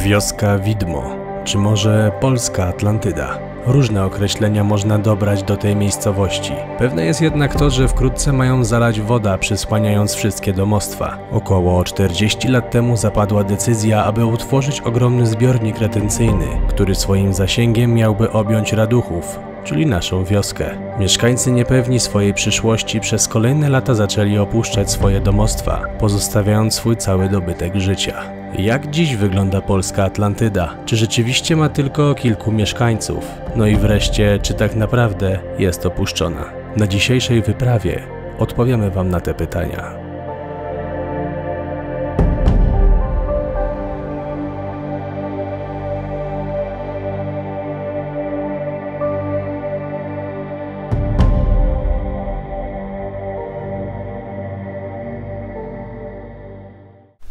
Wioska Widmo, czy może polska Atlantyda. Różne określenia można dobrać do tej miejscowości. Pewne jest jednak to, że wkrótce mają zalać woda, przysłaniając wszystkie domostwa. Około 40 lat temu zapadła decyzja, aby utworzyć ogromny zbiornik retencyjny, który swoim zasięgiem miałby objąć Raduchów, czyli naszą wioskę. Mieszkańcy niepewni swojej przyszłości przez kolejne lata zaczęli opuszczać swoje domostwa, pozostawiając swój cały dobytek życia. Jak dziś wygląda polska Atlantyda? Czy rzeczywiście ma tylko kilku mieszkańców? No i wreszcie, czy tak naprawdę jest opuszczona? Na dzisiejszej wyprawie odpowiemy Wam na te pytania.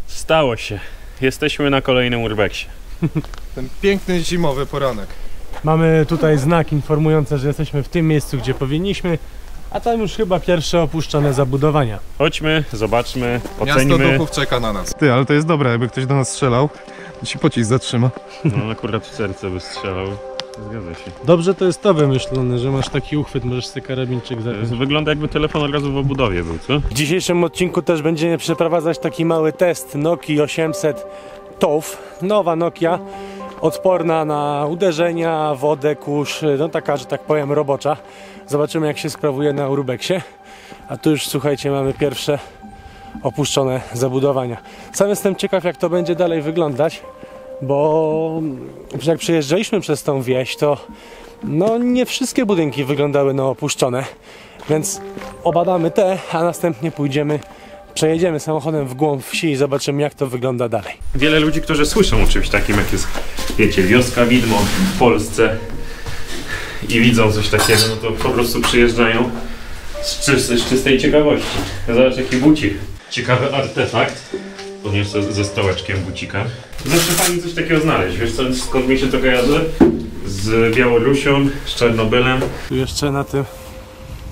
Stało się. Jesteśmy na kolejnym urbexie. Ten piękny zimowy poranek. Mamy tutaj znak informujący, że jesteśmy w tym miejscu, gdzie powinniśmy, a tam już chyba pierwsze opuszczone zabudowania. Chodźmy, zobaczmy, ocenimy. Miasto duchów czeka na nas. Ty, ale to jest dobre, jakby ktoś do nas strzelał, to ci pocisk zatrzyma. No akurat w serce wystrzelał. Zgadza się. Dobrze to jest to wymyślone, że masz taki uchwyt, możesz sobie karabinczyk zapiąć. Wygląda jakby telefon od razu w obudowie był, co? W dzisiejszym odcinku też będziemy przeprowadzać taki mały test Nokii 800 TOW. Nowa Nokia, odporna na uderzenia, wodę, kurz, no taka, że tak powiem, robocza. Zobaczymy, jak się sprawuje na urbexie. A tu już, słuchajcie, mamy pierwsze opuszczone zabudowania. Sam jestem ciekaw, jak to będzie dalej wyglądać, bo jak przejeżdżaliśmy przez tą wieś, to no nie wszystkie budynki wyglądały na opuszczone, więc obadamy te, a następnie przejedziemy samochodem w głąb wsi i zobaczymy, jak to wygląda dalej. Wiele ludzi, którzy słyszą o czymś takim, jak jest, wiecie, Wioska Widmo w Polsce i widzą coś takiego, no to po prostu przyjeżdżają z czystej ciekawości. Zobacz, jaki bucik. Ciekawy artefakt. Poniosę ze stołeczkiem bucika. Zawsze fajnie coś takiego znaleźć. Wiesz co, skąd mi się to kojarzy? Z Białorusią, z Czarnobylem. Tu jeszcze na tym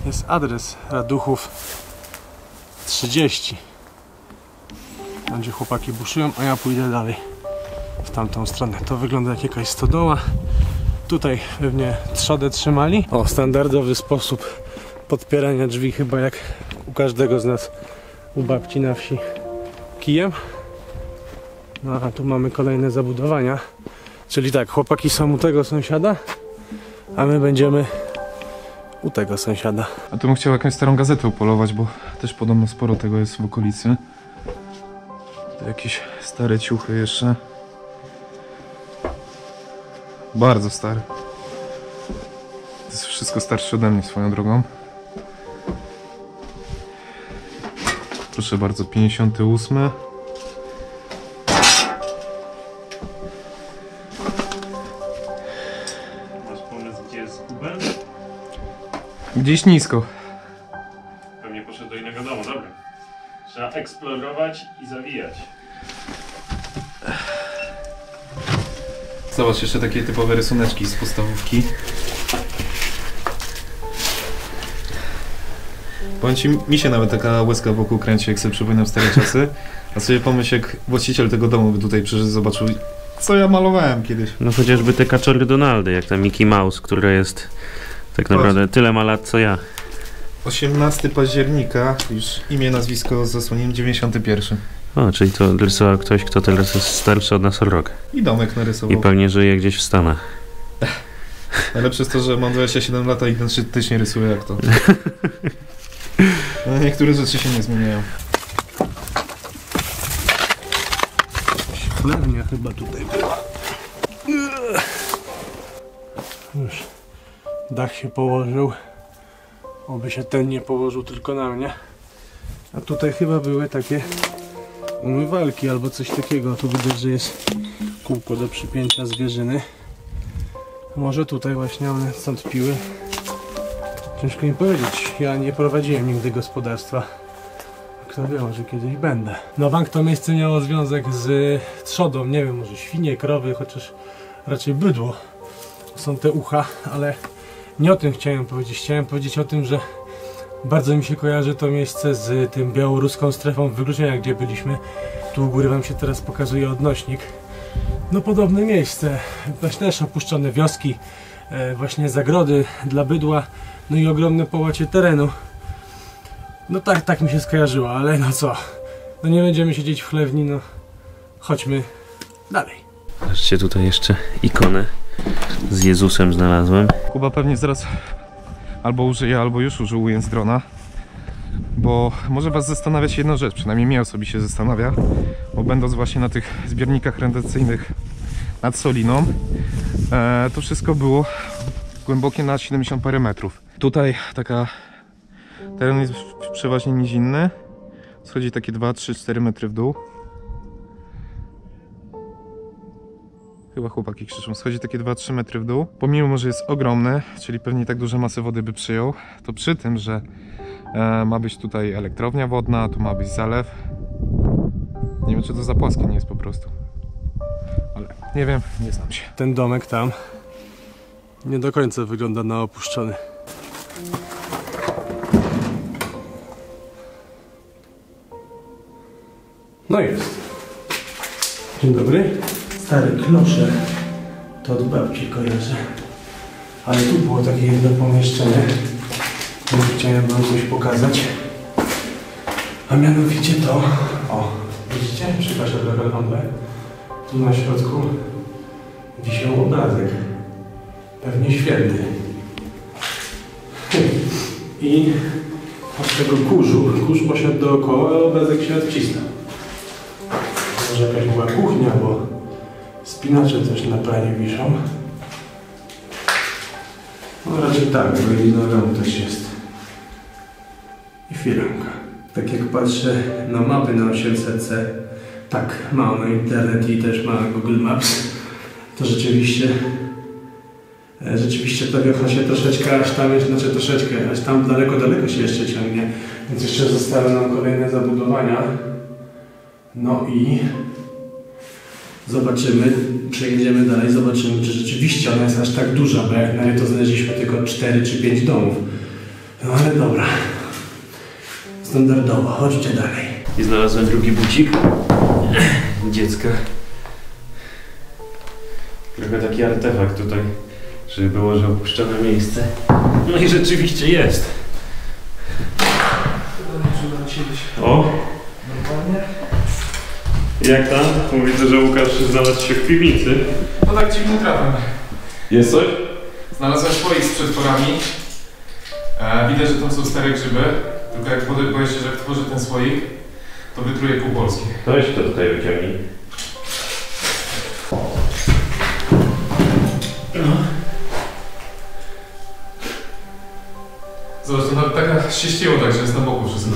jest adres Raduchów 30. Tam, gdzie chłopaki buszują, a ja pójdę dalej w tamtą stronę. To wygląda jak jakaś stodoła. Tutaj pewnie trzodę trzymali. O, standardowy sposób podpierania drzwi, chyba jak u każdego z nas, u babci na wsi, kijem. No a tu mamy kolejne zabudowania. Czyli tak, chłopaki są u tego sąsiada, a my będziemy u tego sąsiada. A tu bym chciał jakąś starą gazetę upolować, bo też podobno sporo tego jest w okolicy. Tu jakieś stare ciuchy jeszcze. Bardzo stare. To jest wszystko starsze ode mnie swoją drogą. Proszę bardzo, 58. Masz pomysł, gdzie jest Kuben? Gdzieś nisko. Pewnie poszedł do innego domu, dobra. Trzeba eksplorować i zawijać. Zobacz, jeszcze takie typowe rysuneczki z podstawówki. Powiem ci, mi się nawet taka łezka wokół kręci, jak sobie przypominam stare czasy. A sobie pomyśl, jak właściciel tego domu by tutaj przyszedł, zobaczył, co ja malowałem kiedyś. No chociażby te kaczory Donaldy, jak ta Mickey Mouse, która jest tak naprawdę tyle ma lat co ja. 18 października, już imię, nazwisko z zasłonięciem 91. O, czyli to rysował ktoś, kto teraz jest starszy od nas o rok. I domek narysował. I pewnie żyje gdzieś w Stanach. Najlepsze jest to, że mam 27 lat i identycznie rysuję jak to. No, niektóre rzeczy się nie zmieniają. Chlewnia chyba tutaj była. Już dach się położył. Oby się ten nie położył tylko na mnie. A tutaj chyba były takie umywalki albo coś takiego. Tu widać, że jest kółko do przypięcia zwierzyny. Może tutaj właśnie one stąd piły. Ciężko mi powiedzieć. Ja nie prowadziłem nigdy gospodarstwa. Kto wie, może kiedyś będę. No bank to miejsce miało związek z trzodą. Nie wiem, może świnie, krowy, chociaż raczej bydło. Są te ucha, ale nie o tym chciałem powiedzieć. Chciałem powiedzieć o tym, że bardzo mi się kojarzy to miejsce z tym białoruską strefą wykluczenia, gdzie byliśmy. Tu u góry wam się teraz pokazuje odnośnik. no podobne miejsce. Właśnie też opuszczone wioski, właśnie zagrody dla bydła, no i ogromne połacie terenu. No tak mi się skojarzyło, ale no co, no nie będziemy siedzieć w chlewni, no chodźmy dalej. Patrzcie, tutaj jeszcze ikonę z Jezusem znalazłem. Kuba pewnie zaraz albo użyje, albo już użył ujęć z drona. Bo może was zastanawiać jedna rzecz, przynajmniej mnie osobiście zastanawia, bo będąc właśnie na tych zbiornikach rendacyjnych nad Soliną, to wszystko było głębokie na 70 parę metrów. Tutaj teren jest przeważnie nizinny, schodzi takie 2, 3, 4 metry w dół. Chyba chłopaki krzyczą, schodzi takie 2-3 metry w dół. Pomimo, że jest ogromny, czyli pewnie tak duże masy wody by przyjął, to przy tym, że ma być tutaj elektrownia wodna, tu ma być zalew. Nie wiem, czy to za płaskie nie jest po prostu. Ale nie wiem, nie znam się. Ten domek tam nie do końca wygląda na opuszczony. No jest. Dzień dobry. Stary klosze. To od babci kojarzę. Ale tu było takie jedno pomieszczenie. Chciałem wam coś pokazać. A mianowicie to... O, widzicie? Przepraszam za lampę. Tu na środku wisiał obrazek. Pewnie święty. I od tego kurz poszedł dookoła, a obrazek się odcisnął. Może jakaś była kuchnia, bo spinacze też na planie wiszą. No raczej tak, bo linoleum też jest. I firanka. Tak jak patrzę na mapy na 800C, tak, ma ona internet i też ma Google Maps, to rzeczywiście ta wiocha się troszeczkę, aż tam jest, znaczy troszeczkę, aż tam daleko się jeszcze ciągnie, więc jeszcze zostały nam kolejne zabudowania. No i zobaczymy, przejedziemy dalej, zobaczymy, czy rzeczywiście ona jest aż tak duża, bo jak na razie to znaleźliśmy tylko 4 czy 5 domów. No ale dobra. Standardowo, chodźcie dalej. I znalazłem drugi bucik dziecka. Trochę taki artefakt tutaj, żeby było, że opuszczone miejsce. No i rzeczywiście jest. O! Jak tam? Bo widzę, że Łukasz znalazł się w piwnicy. No tak dziwnym trafem. Jest coś? Znalazłem swoich z przetworami. Widać, że tam są stare grzyby. Tylko jak boję się, że jak tworzy ten słoik, to wytruje pół Polski. To weź to tutaj wyciągnij. Zobacz, to nawet taka się ścięło tak, że jest na boku wszystko.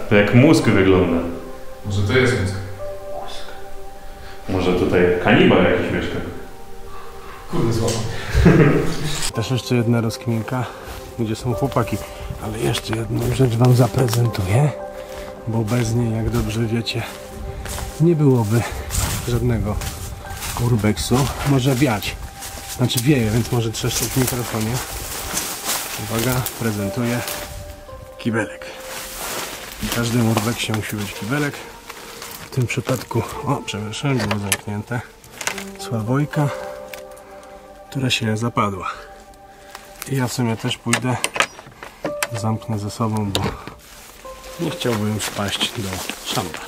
To jak mózg wygląda. Może to jest mózg. Może tutaj kanibal jakiś mieszka. Kurde, słabo. Też jeszcze jedna rozkminka, gdzie są chłopaki. Ale jeszcze jedną rzecz wam zaprezentuję, bo bez niej, jak dobrze wiecie, nie byłoby żadnego urbexu. Może wiać. Znaczy wieje, więc może trzeszczeć w mikrofonie. Uwaga, prezentuję kibelek. W każdym urbexie musi być kibelek. W tym przypadku, przepraszam, było zamknięte. Sławojka, która się zapadła. I ja w sumie też pójdę, zamknę ze sobą, bo nie chciałbym wpaść do szamba.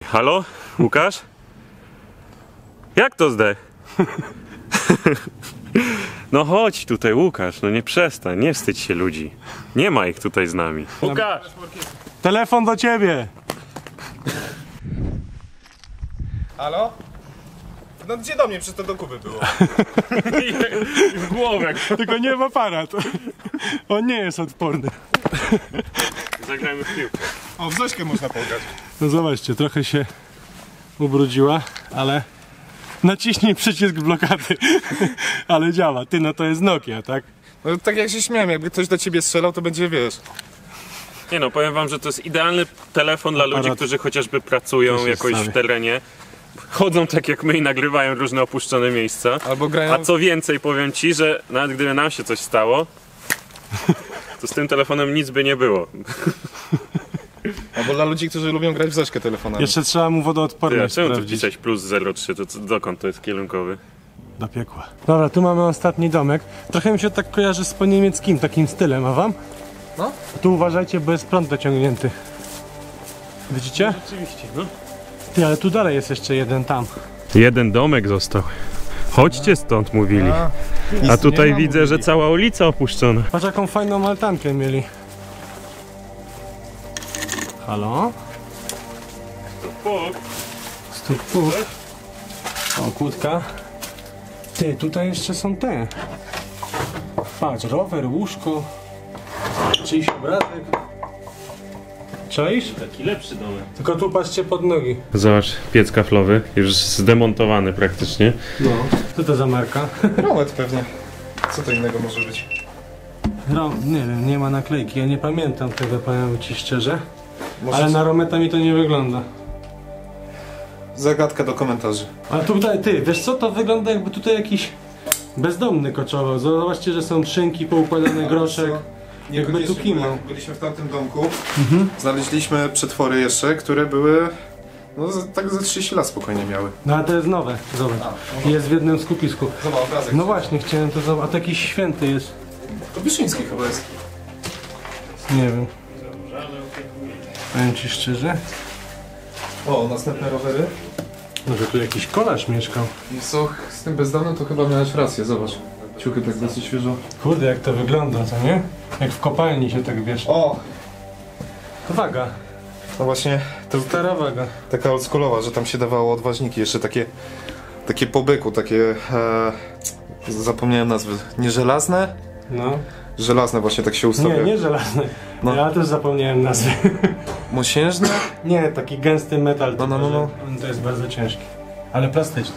Halo? Łukasz? Jak to zdech? No chodź tutaj, Łukasz, no nie przestań, nie wstydź się ludzi. Nie ma ich tutaj z nami. Łukasz! Telefon do ciebie! Halo? No gdzie do mnie? Przecież to do Kuby było. W głowę. Tylko nie w aparat. On nie jest odporny. Zagrajmy w piłkę. O, w Zośkę można pograć. No zobaczcie, trochę się ubrudziła, ale naciśnij przycisk blokady. Ale działa. Ty, no to jest Nokia, tak? No tak jak się śmiałem, jakby ktoś do ciebie strzelał, to będzie, wiesz... Nie no, powiem wam, że to jest idealny telefon dla ludzi, którzy chociażby pracują jakoś w terenie. Chodzą tak jak my i nagrywają różne opuszczone miejsca. Albo grają... A co więcej, powiem ci, że nawet gdyby nam się coś stało, to z tym telefonem nic by nie było. Albo dla ludzi, którzy lubią grać w zeszkę telefonami. Jeszcze trzeba mu Ty, a wodoodporność czemu tu sprawdzić. wpisać +03, to dokąd to jest kierunkowy? Do piekła. Dobra, tu mamy ostatni domek. Trochę mi się tak kojarzy z po niemieckim takim stylem, a wam? No. Tu uważajcie, bo jest prąd dociągnięty. Widzicie? Oczywiście, no. Ty, ale tu dalej jest jeszcze jeden tam. Jeden domek został. Chodźcie stąd, mówili. A tutaj widzę, że cała ulica opuszczona. Patrz jaką fajną altankę mieli. Halo? Stuk puk. O, kłódka. Ty, tutaj jeszcze są te. Patrz, rower, łóżko. Czyjś obrazek. Czaisz? Taki lepszy domek. Tylko tu patrzcie pod nogi. Zobacz, piec kaflowy, już zdemontowany praktycznie. No. Co to za marka? Romet pewnie. Co to innego może być? No, nie wiem, nie ma naklejki. Ja nie pamiętam tego, powiem ci szczerze. Może Ale na Rometa mi to nie wygląda. Zagadka do komentarzy. Ale tutaj, ty, wiesz co, to wygląda jakby tutaj jakiś bezdomny koczował. Zobaczcie, że są szynki, poukładane groszek. Jakby tu kimał. Byliśmy w tamtym domku, znaleźliśmy przetwory jeszcze, które były, no tak ze 30 lat spokojnie miały. No ale to jest nowe, zobacz. Jest w jednym skupisku. Zobacz obrazek. No właśnie, chciałem to zobaczyć. A to jakiś święty jest. To Wyszyński chyba jest. Nie wiem. Powiem ci szczerze. O, następne rowery. Może tu jakiś kolarz mieszkał. I co, z tym bezdomnym to chyba miałeś rację, zobacz. Ciuchy tak dosyć świeżo. Kurde, jak to wygląda, co nie? Jak w kopalni się tak wiesz. O! To waga. No właśnie, to Stara waga. taka oldschoolowa, że tam się dawało odważniki, jeszcze takie po byku, takie, zapomniałem nazwy, nie żelazne? No. Żelazne właśnie tak się ustawia. Nie żelazny. No. Ja też zapomniałem nazwy. Mosiężne? Nie, taki gęsty metal. No. On to jest bardzo ciężki. Ale plastyczny.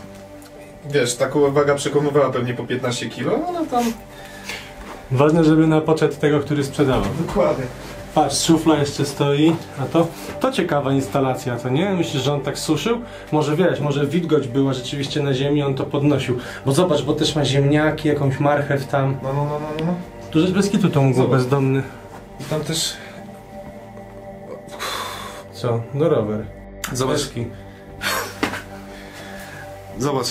Wiesz, taką waga przekonywała pewnie po 15 kg, ale tam... Ważne, żeby na poczet tego, który sprzedawał. Dokładnie. Patrz, szufla jeszcze stoi, a to ciekawa instalacja, co nie? Myślisz, że on tak suszył? Może wiesz, może wilgoć była rzeczywiście na ziemi, on to podnosił. Bo zobacz, bo też ma ziemniaki, jakąś marchew tam. No. Tu rzecz bez kitu to mógł Zobacz. bezdomny. I tam też... Co? No rower. Zobacz, Deski. zobacz,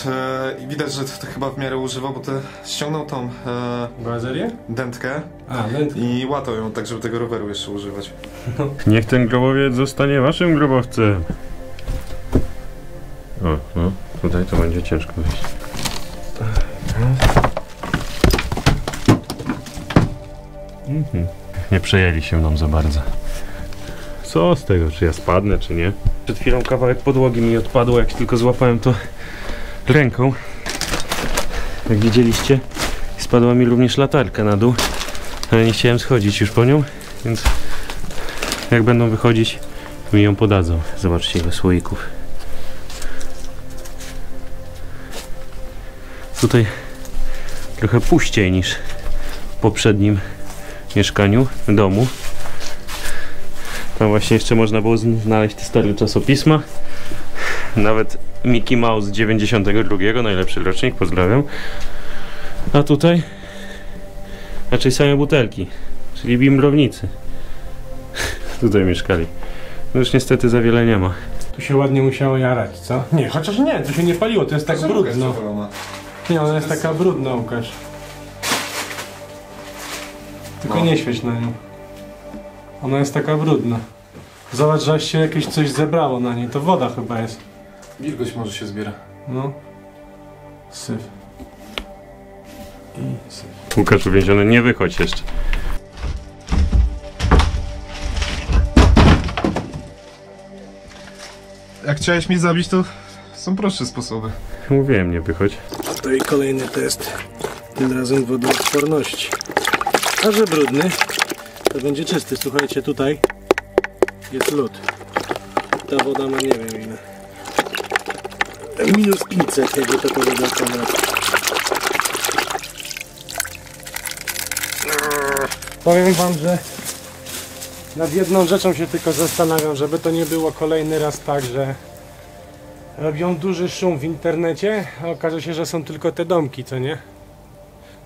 i widać, że to chyba w miarę używał, bo ściągnął tą Bazerię? dętkę A, wędka. i łatał ją tak, żeby tego roweru jeszcze używać. Niech ten grobowiec zostanie waszym grobowcem. O, no, tutaj to będzie ciężko wyjść. Nie przejęli się mną za bardzo. Co z tego, czy ja spadnę, czy nie? Przed chwilą kawałek podłogi mi odpadło, jak tylko złapałem to ręką. Jak widzieliście, spadła mi również latarka na dół, ale nie chciałem schodzić już po nią, więc jak będą wychodzić, mi ją podadzą. Zobaczcie, ile słoików. Tutaj trochę puściej niż w poprzednim mieszkaniu, w domu. Tam właśnie jeszcze można było znaleźć te stare czasopisma. Nawet Mickey Mouse 92, najlepszy rocznik, pozdrawiam. A tutaj raczej same butelki, czyli bimbrownicy. Tutaj mieszkali. No już niestety za wiele nie ma. Tu się ładnie musiało jarać, co? Nie, chociaż nie, tu się nie paliło, to jest tak brudno. Nie, ona jest taka brudna, Łukasz. Tylko nie świeć na nią. Ona jest taka brudna. Zobacz, że aż się jakieś coś zebrało na niej, to woda chyba jest. Wilgoć może się zbiera. No. Syf. I syf. Łukasz uwięziony, nie wychodź jeszcze. Jak chciałeś mnie zabić, to są prostsze sposoby. Mówiłem, nie wychodź. To i kolejny test. Tym razem wodoodporności. A że brudny, to będzie czysty. Słuchajcie, tutaj jest lód. Ta woda ma nie wiem ile. Minus 500, jakby to powiedział kamera. Powiem wam, że nad jedną rzeczą się tylko zastanawiam, żeby to nie było kolejny raz tak, że robią duży szum w internecie, a okaże się, że są tylko te domki, co nie?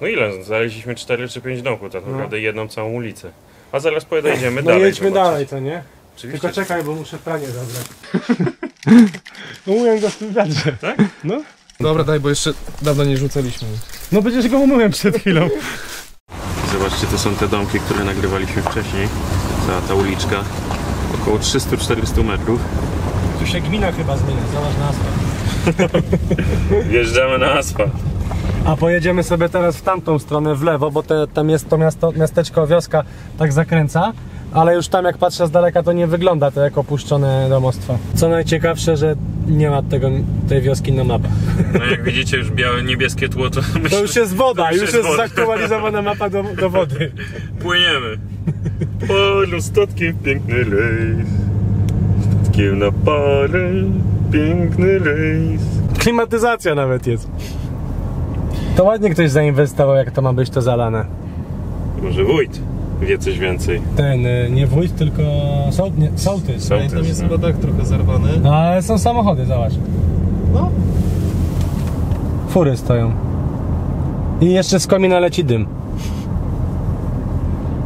No ile? Znaleźliśmy 4 czy 5 domków, tak naprawdę jedną całą ulicę. A zaraz pojedziemy No dalej. jedźmy zobaczyć. dalej, co nie? Oczywiście. Tylko czekaj, bo muszę pranie zabrać. Umyłem go w tym wiatrze. Tak? No. Dobra, daj, bo jeszcze dawno nie rzucaliśmy. No przecież go umyłem przed chwilą. Zobaczcie, to są te domki, które nagrywaliśmy wcześniej. Cała ta uliczka. Około 300-400 metrów. Tu się gmina chyba zmienia, zobacz na asfalt. Wjeżdżamy na asfalt. A pojedziemy sobie teraz w tamtą stronę, w lewo, bo tam jest to miasteczko, wioska tak zakręca. Ale już tam jak patrzę z daleka, to nie wygląda to jak opuszczone domostwa. Co najciekawsze, że nie ma tej wioski na mapach. No jak widzicie już białe, niebieskie tło, to myślę, To już jest woda, to już jest woda. zaktualizowana mapa do wody. Płyniemy. Polu statkiem piękny rejs. Statkiem na parę, piękny rejs. Klimatyzacja nawet jest. To ładnie ktoś zainwestował, jak to ma być to zalane. Może wójt wie coś więcej. Ten, nie wójt, tylko sołtys. Tam jest chyba tak trochę zerwany. No ale są samochody, zobacz. No. Fury stoją. I jeszcze z komina leci dym.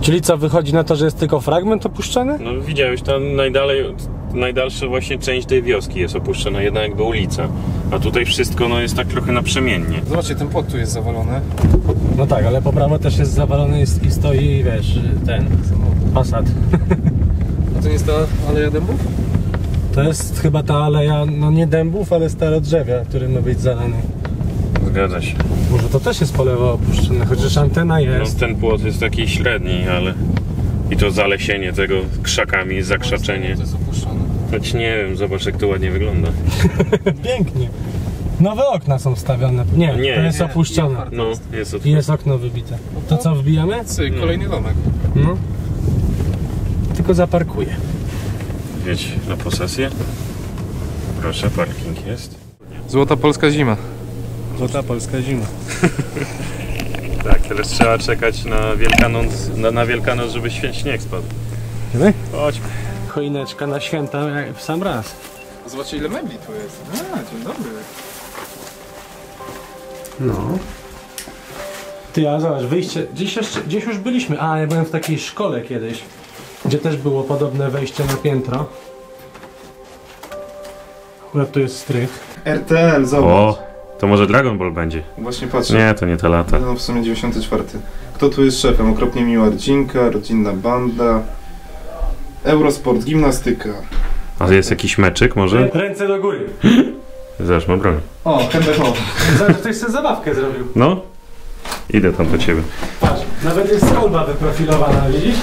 Czyli co, wychodzi na to, że jest tylko fragment opuszczony? No widziałeś, tam najdalsza właśnie część tej wioski jest opuszczona, jedna jakby ulica. A tutaj wszystko no, jest tak trochę naprzemiennie. Zobaczcie, ten płot tu jest zawalony. No tak, ale po prawo też jest zawalony i stoi, wiesz, ten Passat. A to nie jest ta Aleja Dębów? To jest chyba ta aleja, no nie dębów, ale starodrzewia, który ma być zalany. Zgadza się. Może to też jest po lewo opuszczone, chociaż antena No jest. ten płot jest taki średni, ale... I to zalesienie tego krzakami, zakrzaczenie. To jest opuszczone. Choć nie wiem, zobacz jak to ładnie wygląda. Pięknie. Nowe okna są wstawione. Nie, Nie, to jest nie, opuszczone. No, jest I otwarte. jest okno wybite. To co, wbijamy? Cyk, kolejny domek. No. Tylko zaparkuję. Jedź na posesję. Proszę, parking jest. Złota polska zima. Złota polska zima. Tak, teraz trzeba czekać na Wielkanoc, żeby śnieg spadł. Idziemy? Chodźmy. Choineczka na święta w sam raz. Zobaczcie, ile mebli tu jest. A, dzień dobry. No. Ty, a zobacz, wyjście, gdzieś już byliśmy. A, ja byłem w takiej szkole kiedyś, gdzie też było podobne wejście na piętro. Akurat tu jest strych. RTL, zobacz. O, to może Dragon Ball będzie. Właśnie patrzę. Nie, to nie te lata. No w sumie 94. Kto tu jest szefem? Okropnie miła rodzinka, rodzinna banda. Eurosport, gimnastyka. A jest jakiś meczyk może? Ręce do góry. Zobacz, ma broń. O, Hendechow. Zobacz, ktoś sobie zabawkę zrobił. No, idę tam do ciebie. Patrz, nawet jest kolba wyprofilowana, widzisz?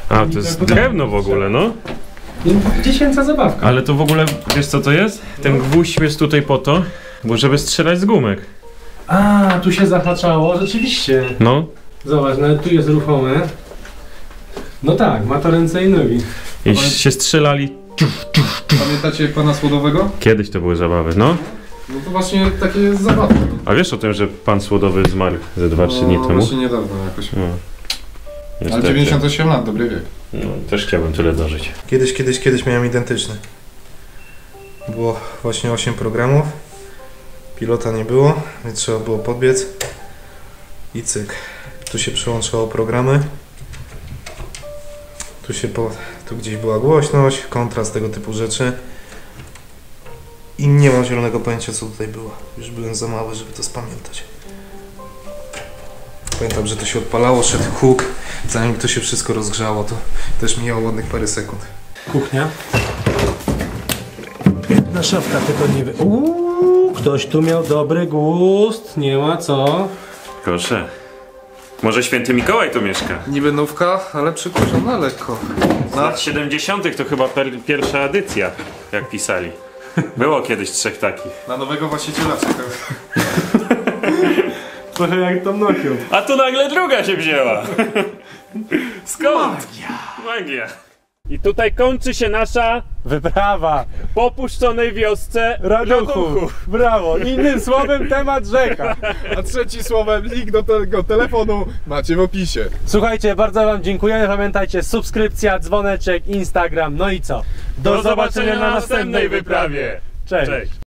A, to jest drewno w ogóle, no. Dziesięca zabawka. Ale to w ogóle, wiesz co to jest? Ten gwóźdź jest tutaj po to, bo żeby strzelać z gumek. A, tu się zahaczało, rzeczywiście. No. Zobacz, nawet tu jest ruchome. No tak, ma to ręce i nogi. I się strzelali. Pamiętacie pana Słodowego? Kiedyś to były zabawy, no. No to właśnie takie jest zabawne. A wiesz o tym, że pan Słodowy zmarł ze 2-3 dni temu? Właśnie niedawno jakoś. No. Ale Niestety. 98 lat, dobry wiek. No, też chciałbym tyle dożyć. Kiedyś miałem identyczny. Było właśnie 8 programów. Pilota nie było, więc trzeba było podbiec. I cyk. Tu się przyłączało programy. Tu gdzieś była głośność, kontrast, tego typu rzeczy. I nie mam zielonego pojęcia, co tutaj było. Już byłem za mały, żeby to spamiętać. Pamiętam, że to się odpalało, szedł huk. Zanim to się wszystko rozgrzało, to też mijało ładnych parę sekund. Kuchnia. Na szafka tylko nie wie. Ktoś tu miał dobry gust, nie ma co. Proszę. Może święty Mikołaj tu mieszka? Niby nówka, ale przykurzona lekko. Z lat 70. to chyba pierwsza edycja, jak pisali. Było kiedyś 3 takich. Na nowego właściciela czekam. Trochę jak tą Nokią. A tu nagle druga się wzięła. Skąd? Magia. I tutaj kończy się nasza Wyprawa! po opuszczonej wiosce Raduchów! Brawo! Innym słowem temat rzeka. A trzeci słowem link do tego telefonu macie w opisie. Słuchajcie, bardzo wam dziękujemy. Pamiętajcie, subskrypcja, dzwoneczek, Instagram, no i co? Do zobaczenia na następnej wyprawie. Cześć! Cześć!